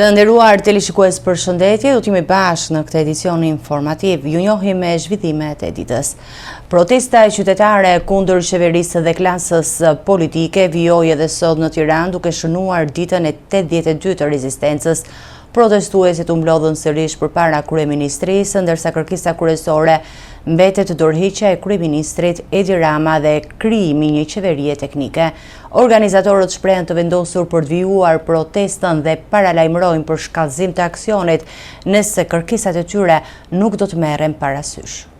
Të nderuar teleshikues, përshëndetje, do të jemi bashkë në këtë edicion informativ. Ju njohim me zhvillimet e ditës. Protesta qytetare kundër qeverisë dhe klasës politike vijoi edhe sot në Tiranë, duke shënuar ditën e 82 të rezistencës. Protestuesit u mblodhën sërish përpara kryeministrisë, ndërsa kërkesa kryesore mbetet dorëheqja e kryeministrit Edi Rama dhe krijimi një qeverie teknike. Organizatorët shprehen të vendosur për të vijuar protestën dhe paralajmërojnë për shkallëzim të aksionit nëse kërkesat e tyre nuk do të merren parasysh.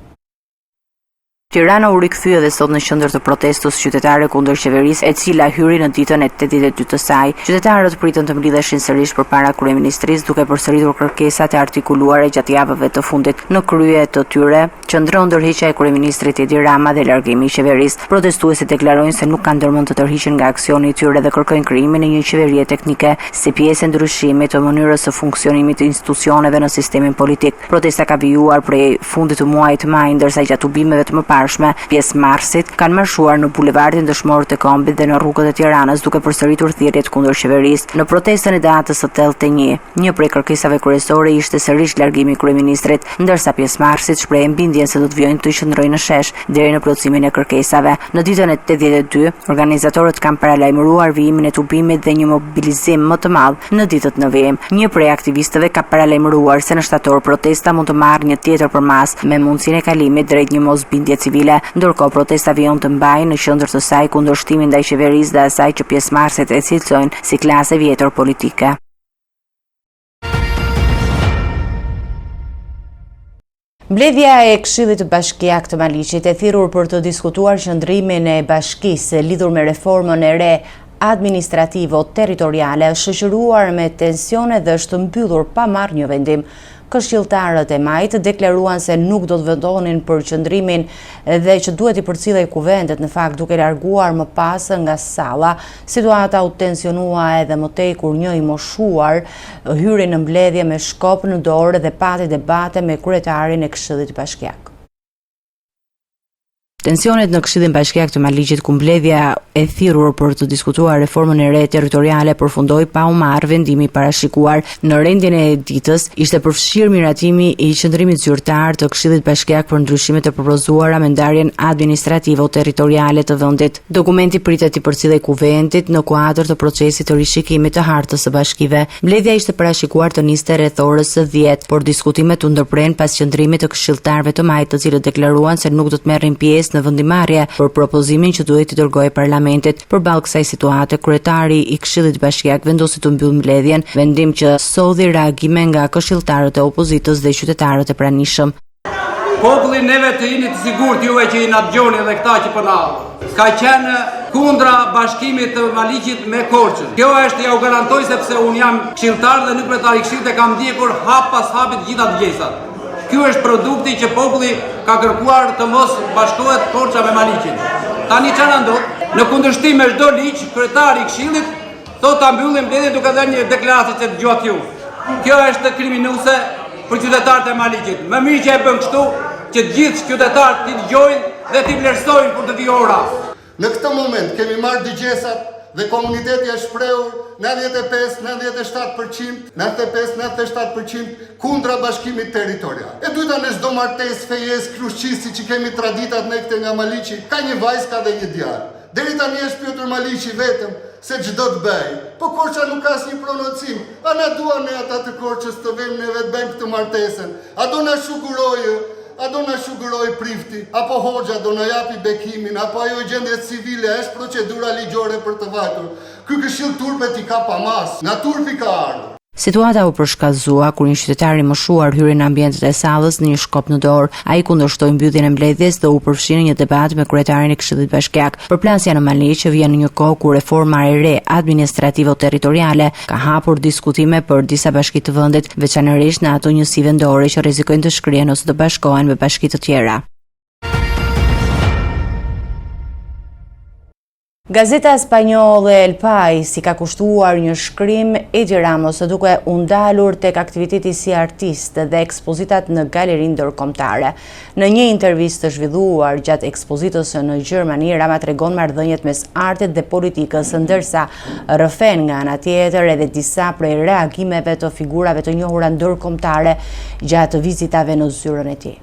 Tirana u rikthye edhe sot në qendër të protestës qytetare kundër qeverisë, e cila hyri në ditën e 82 të saj. Qytetarët pritën të mblidheshin sërish përpara kryeministrisë, duke përsëritur kërkesat e artikuluara gjatë javëve të fundit. Në krye të tyre qëndron ndërheqja e kryeministrit Edi Rama dhe largimi i qeverisë. Protestuesit deklarojnë se nuk kanë ndërmend të tërhiqen nga aksioni i tyre dhe kërkojnë krijimin e një qeverie teknike si pjesë e ndryshimit të mënyrës së funksionimit të institucioneve në sistemin politik. Protesta ka vijuar prej fundit të muajit maj, ndërsa gjatë tubimeve të pjesëmarrësit kanë marshuar në bulevardin Dëshmorët të Kombit dhe në rrugët e Tiranës, duke përsëritur thirrjet kundër qeverisë. Në protestën e datës së 8-1, një prej kërkesave kryesore ishte sërish largimi i kryeministrit, ndërsa pjesëmarrësit shprehin bindjen se do të vijojnë të qëndrojnë në shesh deri në plotësimin e kërkesave. Në ditën e 82, organizatorët kanë paralajmëruar vijimin e tubimit dhe një mobilizim më të madh në ditët në vijim. Një prej aktivistëve ka paralajmëruar se në shtator protesta mund të marrë një tjetër përmas me mundësinë e kalimit drejt një mosbindje civile, ndërkohë protesta vijon të mbajë në qendër të saj kundërshtimin ndaj qeverisë dhe asaj që pjesëmarrësit e cilësojnë si klasë vjetër politike. Mbledhja e Këshillit Bashkiak të Maliqit e thirrur për të diskutuar qëndrimin e bashkisë lidhur me reformën e re administrativo-territoriale, shoqëruar me tensione dhe është mbyllur pa marrë një vendim. Këshilltarët e Majt deklaruan se nuk do të vendonin për qëndrimin dhe që duhet i përcillej kuvendet, në fakt duke larguar më pas nga salla. Situata u tensionua edhe më tej kur një i moshuar hyri në mbledhje me shkop në dorë dhe pati debate me kryetarin e Këshillit Bashkiak. Tensionet në Këshillin Bashkiak të Maliqit, ku mbledhja e thirrur për të diskutuar reformën e re territoriale përfundoi pa u marrë vendimi i parashikuar. Në rendjen e ditës ishte përfshirë miratimi i qendrimit zyrtar të Këshillit Bashkiak për ndryshimet e propozuara me ndarjen administrativo-territoriale të vendit. Dokumenti pritet i përcillej kuvendit në kuadër të procesit të rishikimit të hartës së bashkive. Mbledhja ishte parashikuar të niste rreth orës së 10, por diskutimet u ndërpren pas qëndrimit të këshilltarëve të Majt, të cilët deklaruan se nuk do të merrin pjesë në vendimarrje për propozimin që duhet i dërgojë parlamentit. Përballë kësaj situate, kryetari i Këshillit Bashkiak vendosi të mbyllë mbledhjen, vendim që solli reagime nga këshilltarët e opozitës dhe qytetarët e pranishëm. Populli neve të jeni të sigurt, juve që i na dëgjoni dhe këta që po na ka qenë kundra bashkimit të Maliqit me Korçën. Kjo është, ja u garantoj, sepse unë jam këshilltar dhe në kryetar i këshillit e kam ndjekur hap pas hapi të gjitha dëgjesat. Ky është produkti që populli ka kërkuar të mos bashkohet Korça me Maliqin. Tani çfarë ndodh? Në kundërshtim me çdo ligj, kryetari i Këshillit thotë ta mbyllim mbledhjen duke dhënë një deklaracion që dëgjohet ju. Kjo është kriminuese për qytetarët e Maliqit. Më mirë që e bën kështu, që të gjithë qytetarët ti dëgjojnë dhe ti vlerësojnë për të vijora. Në këtë moment kemi marrë dëgjesat dhe komuniteti është shprehur 95-97% kundra bashkimit territorial. E dyta, në çdo martesë, fejes, krushtësi që kemi traditat ne këte nga Maliqi, ka një vajzë, ka dhe një djalë. Deri tani është pyetur Maliqi vetëm se ç'do të bëj. Po Korça nuk ka asnjë pronocim. A na duan ne ata të Korçës të vëmë ne vetë bëjmë këtë martesën? A do na shugurojë? A do na shuguroj Prifti, apo Hoxha do na japi bekimin, apo ajo gjendje civile është procedura ligjore për të vajtur. Ky këshill turpet i ka pa mas, nga turpi ka ardhur. Situata u përshkallëzua kur një qytetar i moshuar hyri në ambientet e sallës në një shkop në dorë. Ai kundërshtoi mbylljen e mbledhjes dhe u përfshi në një debat me kryetarin e Këshillit Bashkiak. Përplasja në Maliq vjen në një kohë kur reforma e re administrativo-territoriale ka hapur diskutime për disa bashki të vendit, veçanërisht në ato njësi vendore që rrezikojnë të shkrihen ose të bashkohen me bashki të tjera. Gazeta spanjolle El País i ka kushtuar një shkrim Edi Ramos duke u ndalur tek aktiviteti si artist dhe ekspozitat në galerinë ndërkombëtare. Në një intervistë të zhvilluar gjatë ekspozitës në Gjermani, Rama tregon marrëdhëniet mes artit dhe politikës, ndërsa rrëfen nga ana tjetër edhe disa prej reagimeve të figurave të njohura ndërkombëtare gjatë vizitave në zyrën e tij.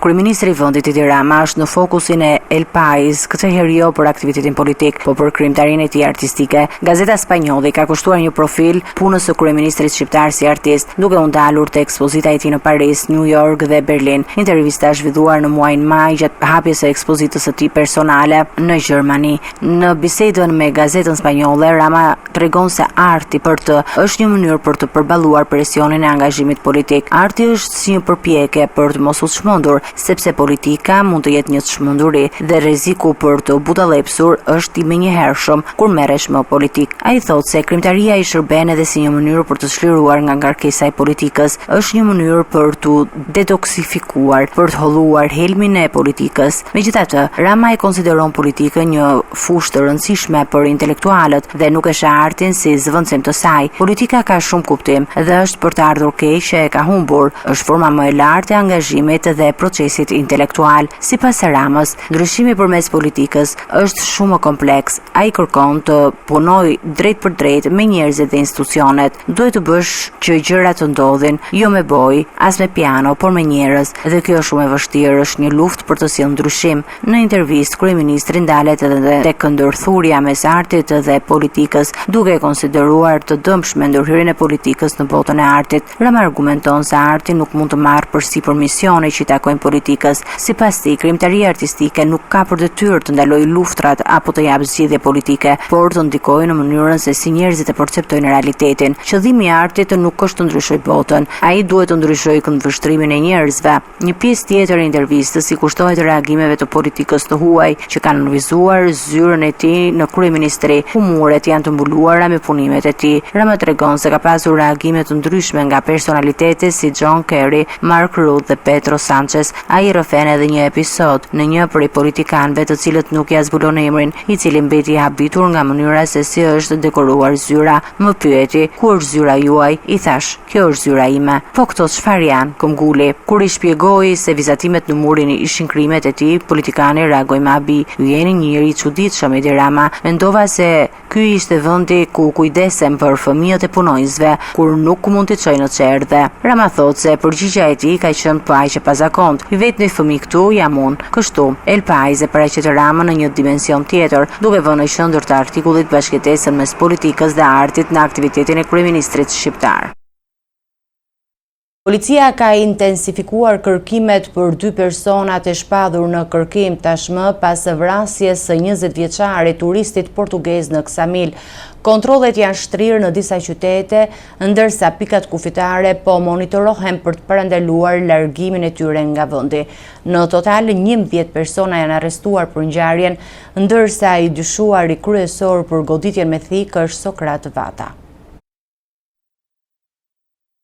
Kryeministri i vendit Edi Rama është në fokusin e El País, këtë herë jo për aktivitetin politik, por për krijimtarinë e tij artistike. Gazeta spanjolle ka kushtuar një profil punës së kryeministrit shqiptar si artist, duke u ndalur te ekspozita e tij në Paris, New York dhe Berlin. Intervista është zhvilluar në muajin maj gjatë hapjes së ekspozitës së tij personale në Gjermani. Në bisedën me gazetën spanjolle, Rama tregon se arti për të është një mënyrë për të përballuar presionin e angazhimit politik. Arti është si një përpjekje për të mos u çmendur, sepse politika mund të jetë një çmenduri dhe rreziku për të budallepsur është i menjëhershëm kur merresh me politik. Ai thotë se krijimtaria i shërben edhe si një mënyrë për të çliruar nga ngarkesa e politikës, është një mënyrë për të detoksifikuar, për të holluar helmin e politikës. Megjithatë, Rama e konsideron politikën një fushë të rëndësishme për intelektualët dhe nuk e sheh artin si zëvendësim të saj. Politika ka shumë kuptim dhe është për të ardhur keq që e ka humbur. Është forma më e lartë e angazhimit dhe procesit intelektual. Sipas Ramës, ndryshimi përmes politikës është shumë më kompleks. Ai kërkon të punojë drejt për drejt me njerëzit dhe institucionet. Duhet të bësh që gjërat të ndodhin, jo me boj, as me piano, por me njerëz. Dhe kjo është shumë e vështirë, është një luftë për të sjellë ndryshim. Në intervistë, kryeministri ndalet edhe tek ndërthurja mes artit dhe politikës, duke konsideruar të dëmshme ndërhyrjen e politikës në botën e artit. Rama argumenton se arti nuk mund të marrë përsipër misione që i takojnë politikës. Sipas tij, krijimtaria artistike nuk ka për detyrë të ndalojë luftrat apo të japë zgjidhje politike, por të ndikojë në mënyrën se si njerëzit e perceptojnë realitetin. Qëllimi i artit nuk është të ndryshojë botën, ai duhet të ndryshojë këndvështrimin e njerëzve. Një pjesë tjetër e intervistës i kushtohet reagimeve të politikës të huaj që kanë nënvizuar zyrën e tij në kryeministri. Humuret janë të mbuluara me punimet e tij. Rama tregon se ka pasur reagime të ndryshme nga personalitete si John Kerry, Mark Rutte dhe Pedro Sánchez. Ai rrëfen edhe një episod në një prej politikanëve të cilët nuk ja zbulon emrin, i cili mbeti i habitur nga mënyra se si është dekoruar zyra. Më pyeti, ku është zyra juaj? I thash, kjo është zyra ime. Po këto çfarë janë? Këmbguli. Kur i shpjegoi se vizatimet në murin ishin krimet e tij, politikani reagoi me abi. Ju jeni një njeri i çuditshëm, Edi Rama. Mendova se ky ishte vendi ku kujdesem për fëmijët e punonjësve, kur nuk mund t'i çoj në çerdhe. Rama thotë se përgjigjja e tij ka qenë pa aq e pazakont. I vetë një fëmijë këtu jam unë. Kështu, El País e paraqet Ramën në një dimension tjetër, duke vënë në qendër të artikullit bashkëtesën mes politikës dhe artit në aktivitetin e kryeministrit shqiptar. Policia ka intensifikuar kërkimet për 2 personat e shpadhur në kërkim tashmë pas vrasjes së 20 vjeçarit turistit portugez në Ksamil. Kontrollet janë shtrirë në disa qytete, ndërsa pikat kufitare po monitorohen për të parandaluar largimin e tyre nga vendi. Në total 11 persona janë arrestuar për ngjarjen, ndërsa i dyshuari kryesor për goditjen me thikë është Sokrat Vata.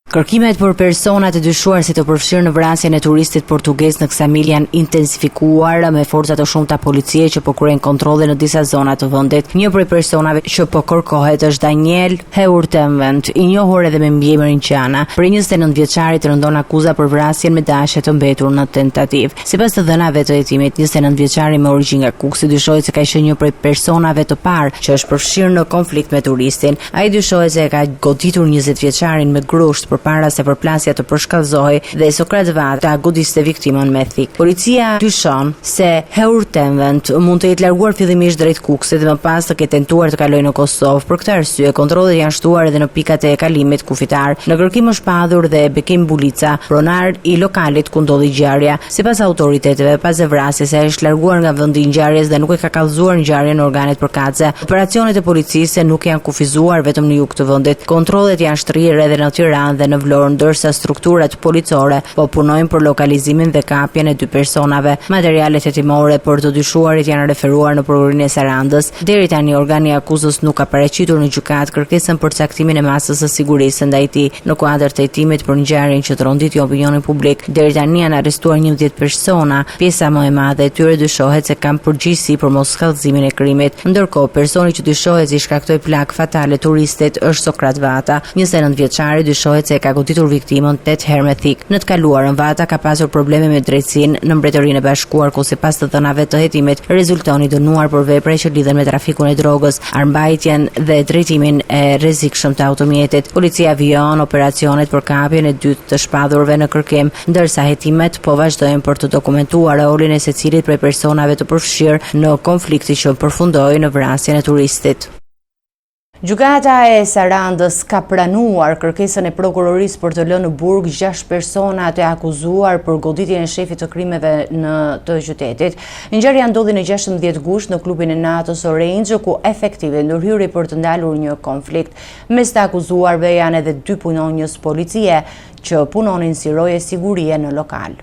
Kërkimet për personat e dyshuar si të përfshirë në vrasjen e turistit portugez në Ksamil janë intensifikuar me forca të shumta policie që po kryejnë kontrolle në disa zona të vendit. Një prej personave që po kërkohet është Daniel Heurtenvent, i njohur edhe me mbiemrin Qana. Për 29 vjeçarit rëndon akuza për vrasjen me dashje të mbetur në tentativë. Sipas të dhënave të hetimit, 29 vjeçari me origjinë nga Kuksi dyshohet se ka qenë një prej personave të parë që është përfshirë në konflikt me turistin. Ai dyshohet se ka goditur 20 vjeçarin me grusht para se përplasja të përshkallëzohej dhe Sokrat Vata godiste viktimën me thikë. Policia dyshon se Heurtenvent mund të jetë larguar fillimisht drejt Kuksit dhe më pas të ketë tentuar të kalojë në Kosovë. Për këtë arsye, kontrollet janë shtuar edhe në pikat e kalimit kufitar. Në kërkim është padhur dhe Bekim Bulica, pronar i lokalit ku ndodhi ngjarja. Sipas autoriteteve, pas vrasjes ai është larguar nga vendi i ngjarjes dhe nuk e ka kallëzuar ngjarjen në organet përkatëse. Operacionet e policisë nuk janë kufizuar vetëm në jug të vendit. Kontrollet janë shtrirë edhe në Tiranë dhe në Vlorë, ndërsa strukturat policore po punojnë për lokalizimin dhe kapjen e 2 personave. Materialet hetimore për të dyshuarit janë referuar në prokurorin e Sarandës. Deri tani organi i akuzës nuk ka paraqitur në gjykatë kërkesën për caktimin e masës së sigurisë ndaj tij në kuadër të hetimit për ngjarjen që tronditi opinionin publik. Deri tani janë arrestuar 11 persona. Pjesa më e madhe e tyre dyshohet se kanë përgjegjësi për moskallëzimin e krimit. Ndërkohë, personi që dyshohet se i shkaktoi plagë fatale turistit është Sokrat Vata, 29 vjeçari, dyshohet se ka goditur viktimën 8 herë me thik. Në të kaluarën, Vata ka pasur probleme me drejtsinë në Mbretërinë e Bashkuar, ku sipas të dhënave të hetimit rezulton i dënuar për vepra që lidhen me trafikun e drogës, armbajtjen dhe drejtimin e rrezikshëm të automjetit. Policia vijon operacionet për kapjen e dytë të shpadhurve në kërkim, ndërsa hetimet po vazhdojnë për të dokumentuar rolin e secilit prej personave të përfshirë në konflikti që përfundoi në vrasjen e turistit. Gjykata e Sarandës ka pranuar kërkesën e prokurorisë për të lënë në burg 6 persona të akuzuar për goditjen e shefit të krimeve të qytetit. Ngjarja ndodhi në 16 gusht në klubin e natës Orange, ku efektive ndërhyri për të ndalur një konflikt. Mes të akuzuarve janë edhe 2 punonjës policie që punonin si roje sigurie në lokal.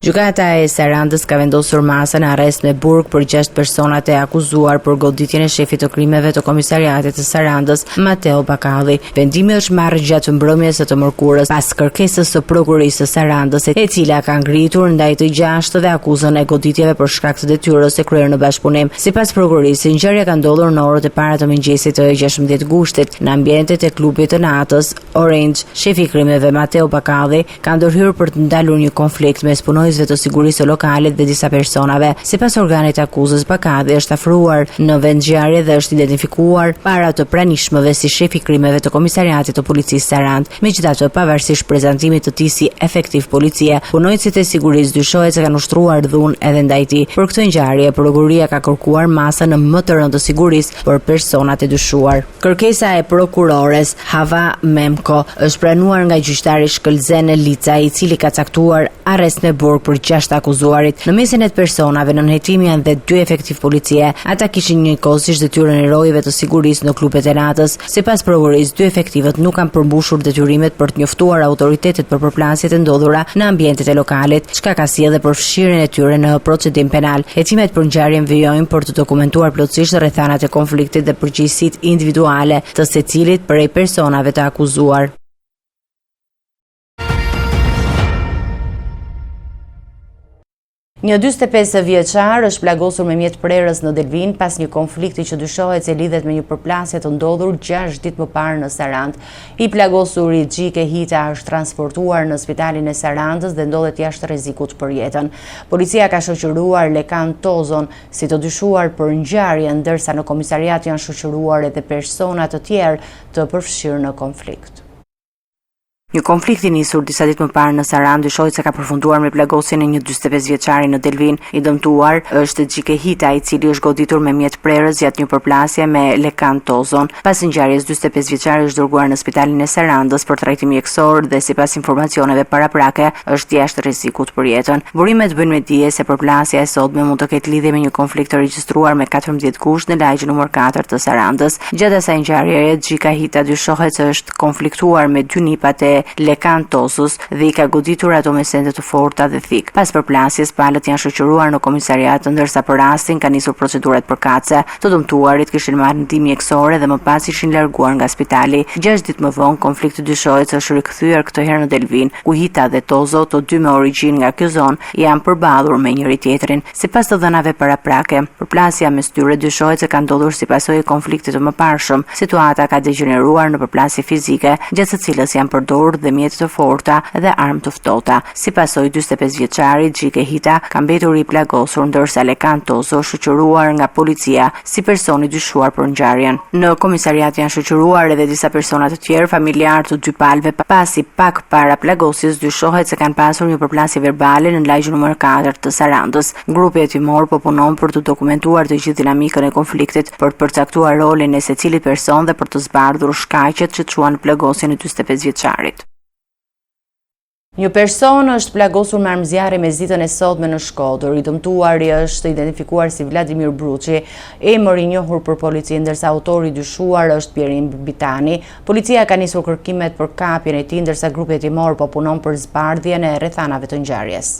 Gjykata e Sarandës ka vendosur masën arrest me burg për 6 personat e akuzuar për goditjen e shefit të krimeve të komisariatit të Sarandës, Mateo Bakalli. Vendimi është marrë gjatë mbrëmjes së të mërkurës pas kërkesës së prokurorisë së Sarandës, e cila ka ngritur ndaj të 6-ve akuzën e goditjeve për shkak të detyrës së kryer në bashkëpunim. Sipas prokurorisë, ngjarja ka ndodhur në orët e para të mëngjesit të 16 gushtit në ambientet e klubit të natës Orange. Shefi i krimeve Mateo Bakalli ka ndërhyrë për të ndalur një konflikt mes punonjësve të sigurisë lokalit dhe disa personave. Sipas organit akuzës, Bakalli është afruar në vend ngjarje dhe është identifikuar para të pranishmëve si shefi i krimeve të komisariatit të policisë Sarandë. Megjithatë, pavarësisht prezantimit të tij si efektiv policie, punonjësit e sigurisë dyshohet se kanë ushtruar dhunë edhe ndaj tij. Për këtë ngjarje, prokuroria ka kërkuar masën më të rëndë të sigurisë për personat e dyshuar. Kërkesa e prokurores Hava Memko është pranuar nga gjyqtari Shkëlzen Lica, i cili ka caktuar arrest me burg për 6 akuzuarit. Në mesin e të personave në hetim janë dhe 2 efektiv policie. Ata kishin njëkohësisht detyrën e rojeve të sigurisë në klubet e natës. Sipas prokurorisë, 2 efektivët nuk kanë përmbushur detyrimet për të njoftuar autoritetet për përplasjet e ndodhura në ambientet e lokalit, çka ka sjellë përfshirjen e tyre në procedim penal. Hetimet për ngjarjen vijojnë për të dokumentuar plotësisht rrethanat e konfliktit dhe përgjegjësitë individuale të secilit prej personave të akuzuar. Një 45 vjeçar është plagosur me mjet prerës në Delvin pas një konflikti që dyshohet se lidhet me një përplasje të ndodhur 6 ditë më parë në Sarandë. I plagosuri Xhike Hita është transportuar në spitalin e Sarandës dhe ndodhet jashtë rrezikut për jetën. Policia ka shoqëruar Lekan Tozon si të dyshuar për ngjarjen, ndërsa në komisariat janë shoqëruar edhe persona të tjerë të përfshirë në konflikt. Një konflikt i nisur disa ditë më parë në Sarandë dyshohet se ka përfunduar me plagosjen e një 45 vjeçari në Delvin. I dëmtuar është Xhike Hita, i cili është goditur me mjet prerës gjatë një përplasje me Lekan Tozon. Pas ngjarjes, 45 vjeçari është dërguar në spitalin e Sarandës për trajtim mjekësor dhe sipas informacioneve paraprake është jashtë rrezikut për jetën. Burimet bëjnë me dije se përplasja e sotme mund të ketë lidhje me një konflikt të regjistruar me 14 gusht në lagje nr. 4 të Sarandës. Gjatë asaj ngjarjeje, Xhika Hita dyshohet se është konfliktuar me 2 nipat e Lekan Tosus dhe i ka goditur ato me sende të forta dhe thik. Pas përplasjes, palët janë shoqëruar në komisariat, ndërsa për rastin ka nisur procedurat përkatëse. Të dëmtuarit kishin marrë ndihmë mjekësore dhe më pas ishin larguar nga spitali. 6 ditë më vonë, konflikti dyshohet se është rikthyer këtë herë në Delvin, ku Hita dhe Tozo, të dy me origjinë nga ky zonë, janë përballur me njëri tjetrin. Sipas të dhënave paraprake, përplasja mes tyre dyshohet se ka ndodhur si pasojë e konfliktit të mëparshëm. Situata ka degeneruar në përplasje fizike, gjatë së cilës janë përdorur dhe mjete të forta dhe armë të ftohta. Si pasojë, 45 vjeçari Xhike Hita ka mbetur i plagosur, ndërsa Lekan Tozo shoqëruar nga policia si personi dyshuar për ngjarjen. Në komisariat janë shoqëruar edhe disa persona të tjerë, familjar të dy palëve, pasi pak para plagosjes dyshohet se kanë pasur një përplasje verbale në lagjen nr. 4 të Sarandës. Grupi hetimor po punon për të dokumentuar të gjithë dinamikën e konfliktit, për të përcaktuar rolin e secilit person dhe për të zbardhur shkaqet që çuan plagosjen e 45 vjeçarit. Një person është plagosur me armëzjarre me ditën e sotme në Shkodër. I dëmtuari është identifikuar si Vladimir Bruçi, emër i njohur për policinë, ndërsa autori i dyshuar është Pierin Bitani. Policia ka nisur kërkimet për kapjen e tij, ndërsa grupi hetimor po punon për zbardhjen e rrethanave të ngjarjes.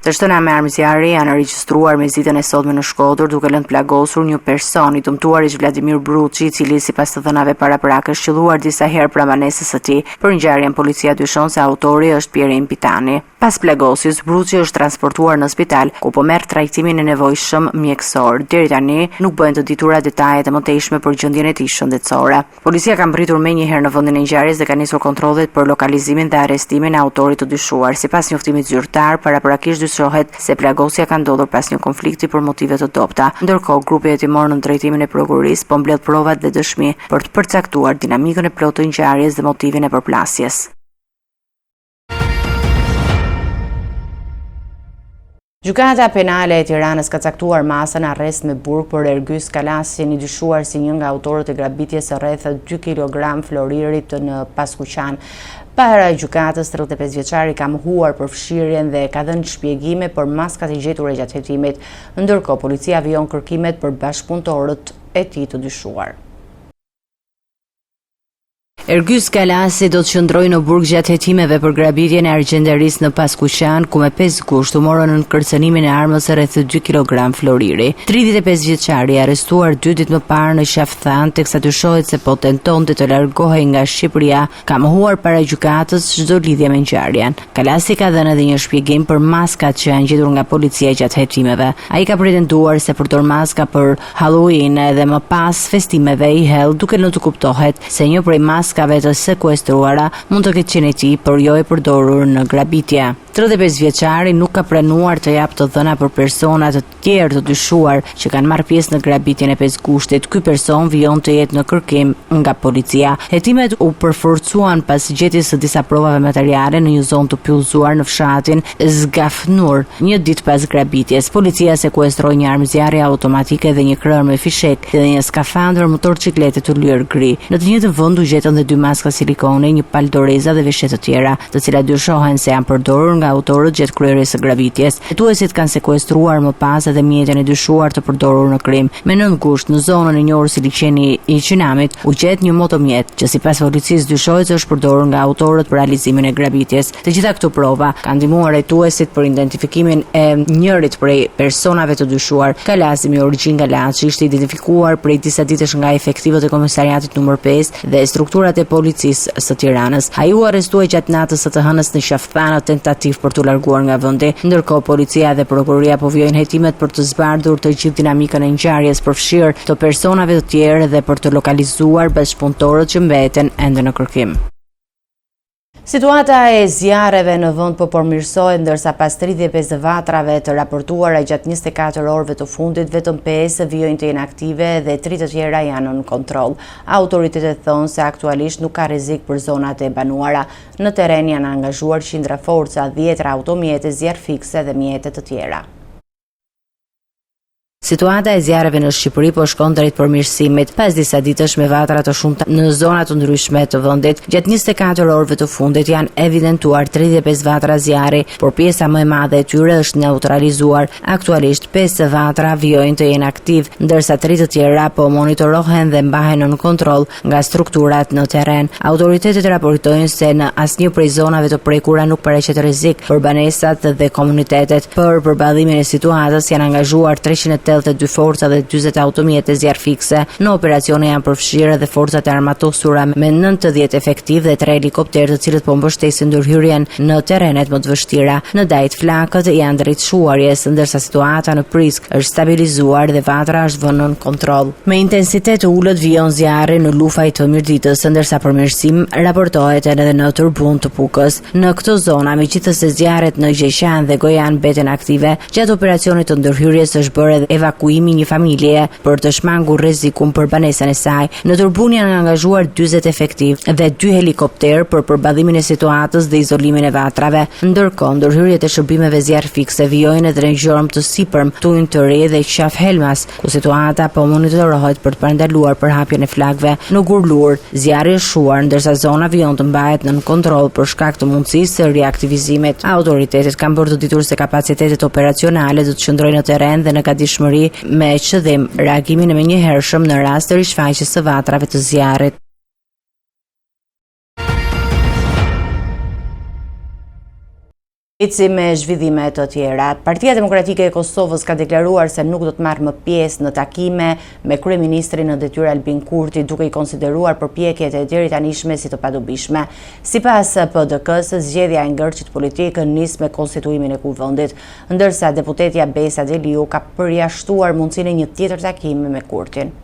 Të shtëna me armëzjarre janë regjistruar me ditën e sotme në Shkodër, duke lënë plagosur një person. I dëmtuari është Vladimir Bruçi, i cili sipas të dhënave paraprak është qelluar disa herë pranë banesës së tij. Për ngjarjen policia dyshon se autori është Pierin Bitani. Pas plagosjes, Bruçi është transportuar në spital, ku po merr trajtimin e nevojshëm mjekësor. Deri tani nuk bëhen të ditura detajet e mëtejshme për gjendjen e tij shëndetësore. Policia ka mbritur menjëherë në vendin e ngjarjes dhe ka nisur kontrollet për lokalizimin dhe arrestimin e autorit të dyshuar. Sipas njoftimit zyrtar, paraprakisht dyshohet se plagosja ka ndodhur pas një konflikti për motive të dobta. Ndërkohë, grupi hetimor në drejtimin e prokurorisë po mbledh provat dhe dëshmi për të përcaktuar dinamikën e plotë të ngjarjes dhe motivin e përplasjes. Gjykata penale e Tiranës ka caktuar masën arrest me burg për Ergjys Kalasin, i dyshuar si një nga autorët e grabitjes së rreth 2 kg floririt në Paskuqan. Para gjykatës, 35 vjeçari ka mohuar për fshirjen dhe ka dhënë shpjegime për maskat e gjetura gjatë hetimit. Ndërkohë, policia vijon kërkimet për bashkëpunëtorët e tij të dyshuar. Ergjys Kalasi do të qëndrojë në burg gjatë hetimeve për grabitjen e argjenderisë në Paskuqan, ku me 5 gusht u morën në kërcënimin e armës rreth 2 kg floriri. 35 vjeçari arrestuar 2 ditë më parë në Qafthan, teksa dyshohet se po tentonte të largohej nga Shqipëria, ka mohuar para gjykatës çdo lidhje me ngjarjen. Kalasi ka dhënë edhe një shpjegim për maskat që janë gjetur nga policia gjatë hetimeve. Ai ka pretenduar se përdor maska për Halloween dhe më pas festimeve i hell, duke lënë të kuptohet se një prej maskave të sekuestruara mund të ketë qenë e tij, por jo e përdorur në grabitje. 35 vjeçari nuk ka pranuar të japë të dhëna për persona të tjerë të dyshuar që kanë marrë pjesë në grabitjen e 5 gushtit. Ky person vijon të jetë në kërkim nga policia. Hetimet u përforcuan pas gjetjes së disa provave materiale në një zonë të pyllëzuar në fshatin Zgafnur, një ditë pas grabitjes. Policia sekuestroi një armëzjarre automatike dhe një krër me fishek dhe një skafandër motorciklete të lyer gri. Në të njëjtën vend u gjetën dhe 2 maska silikone, një palë doreza dhe veshje të tjera, të cilat dyshohen se janë përdorur nga autorët gjatë kryerjes së grabitjes. Hetuesit kanë sekuestruar më pas edhe mjetën e dyshuar të përdorur në krim. Me 9 gusht në zonën e njohur si liçeni i Qinamit u gjet një motomjet që sipas policisë dyshohet se është përdorur nga autorët për realizimin e grabitjes. Të gjitha këto prova kanë ndihmuar hetuesit për identifikimin e njërit prej personave të dyshuar. Kalasi Orgjin Galaçi ishte identifikuar prej disa ditësh nga efektivët e komisariatit numër 5 dhe strukturat e policisë së Tiranës. Ai u arrestuai gjatë natës së të hënës në Qafthan tentativ për të larguar nga vendi. Ndërkohë, policia dhe prokuroria po vijojnë hetimet për të zbardhur të gjithë dinamikën e ngjarjes, përfshirë të personave të tjerë dhe për të lokalizuar bashkëpunëtorët që mbeten ende në kërkim. Situata e zjarreve në vend po përmirësohet, ndërsa pas 35 vatrave të raportuara gjatë 24 orëve të fundit, vetëm 5 vijojnë të jenë aktive dhe 3 të tjera janë në kontroll. Autoritetet thonë se aktualisht nuk ka rrezik për zonat e banuara. Në terren janë angazhuar qindra forca, 10 automjete, zjarr fikse dhe mjete të tjera. Situata e zjarreve në Shqipëri po shkon drejt përmirësimit pas disa ditësh me vatra të shumta në zona të ndryshme të vendit. Gjatë 24 orëve të fundit janë evidentuar 35 vatra zjarri, por pjesa më e madhe e tyre është neutralizuar. Aktualisht 5 vatra vijojnë të jenë aktiv, ndërsa 3 të tjera po monitorohen dhe mbahen në kontroll nga strukturat në terren. Autoritetet raportojnë se në asnjë prej zonave të prekura nuk paraqet rrezik për banesat dhe komunitetet. Për përballimin e situatës janë angazhuar 382 forca dhe 40 automjete zjarr fikse. Në operacione janë përfshirë edhe forcat e armatosura me 90 efektiv dhe 3 helikopterë të cilët po mbështesin ndërhyrjen në terrenet më të vështira. Në Dajt flakët janë drejt shuarjes, ndërsa situata në Prisk është stabilizuar dhe vatra është vënë në kontroll. Me intensitet të ulët vijon zjarri në lufaj të Mirditës, ndërsa përmirësim raportohet edhe në Turbun të Pukës. Në këtë zonë, megjithëse zjarret në Gjeqan dhe Gojan mbeten aktive, gjatë operacionit të ndërhyrjes është bërë edhe evakuimi një familje për të shmangur rrezikun për banesën e saj. Në tërbun janë angazhuar 40 efektiv dhe 2 helikopter për përballëmin e situatës dhe izolimin e vatrave. Ndërkohë, ndërhyrjet e shërbimeve zjarr fikse vijojnë edhe në gjorëm të sipërm, Tujnë të Re dhe Qaf Helmas, ku situata po monitorohet për të parandaluar përhapjen e flakëve. Në Gurlur, zjarri është shuar ndërsa zona vijon të mbahet nën kontroll për shkak të mundësisë së riaktivizimit. Autoritetet kanë bërë të ditur se kapacitetet operacionale do të qëndrojnë në terren dhe në gatishmëri me qëllim reagimin e menjëhershëm në rast të rishfaqjes së vatrave të zjarrit. Me zhvillime të tjera, Partia Demokratike e Kosovës ka deklaruar se nuk do të marrë më pjesë në takime me kryeministrin në detyrë Albin Kurti, duke i konsideruar përpjekjet e deritanishme si të padobishme. Sipas PDK-s, zgjedhja e ngërçit politik nis me konstituimin e kuvendit, ndërsa deputetja Besa Deliu ka përjashtuar mundësinë e një tjetër takimi me Kurtin.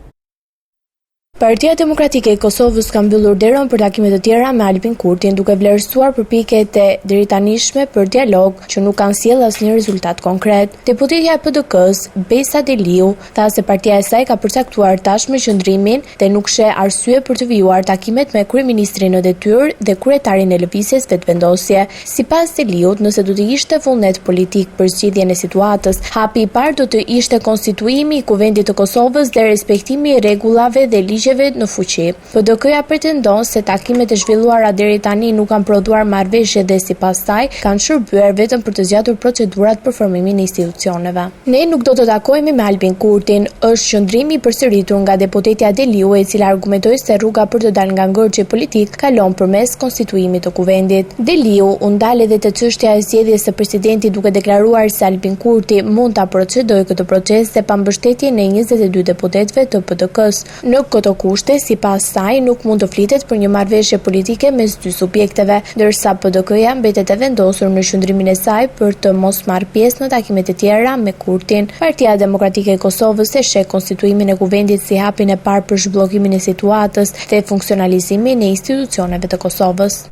Partia Demokratike e Kosovës ka mbyllur derën për takime të tjera me Albin Kurtin, duke vlerësuar përpjekjet e deritanishme për dialog që nuk kanë sjellë asnjë rezultat konkret. Deputetja e PDK-s, Besa Deliu, tha se partia e saj ka përcaktuar tashmë qëndrimin dhe nuk sheh arsye për të vijuar takimet me kryeministrin në detyrë dhe kryetarin e lëvizjes vetëvendosje. Sipas Deliut, nëse do të ishte vullnet politik për zgjidhjen e situatës, hapi i parë do të ishte konstituimi i Kuvendit të Kosovës dhe respektimi i rregullave dhe ligjeve në fuqi. PDK-ja pretendon se takimet e zhvilluara deri tani nuk kanë prodhuar marrëveshje dhe sipas saj kanë shërbyer vetëm për të zgjatur procedurat për formimin e institucioneve. Ne nuk do të takojmë me Albin Kurtin, është qëndrimi i përsëritur nga deputetja Deliu, e cila argumentoi se rruga për të dalë nga ngërçi politik kalon përmes konstituimit të kuvendit. Deliu u ndal edhe te çështja e zgjedhjes së presidentit, duke deklaruar se Albin Kurti mund ta procedojë këtë proces dhe pa mbështetjen e 22 deputetëve të PDK-s. Në këto kushte, sipas saj, nuk mund të flitet për një marrëveshje politike mes dy subjekteve, ndërsa PDK-ja mbetet e vendosur në qëndrimin e saj për të mos marrë pjesë në takimet e tjera me Kurtin. Partia Demokratike e Kosovës e sheh konstituimin e kuvendit si hapin e parë për zhbllokimin e situatës dhe funksionalizimin e institucioneve të Kosovës.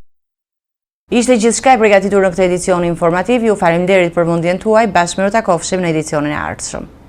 Ishte gjithçka e përgatitur në këtë edicion informativ. Ju faleminderit për mundjen tuaj. Bashkë miru takofshim në edicionin e ardhshëm.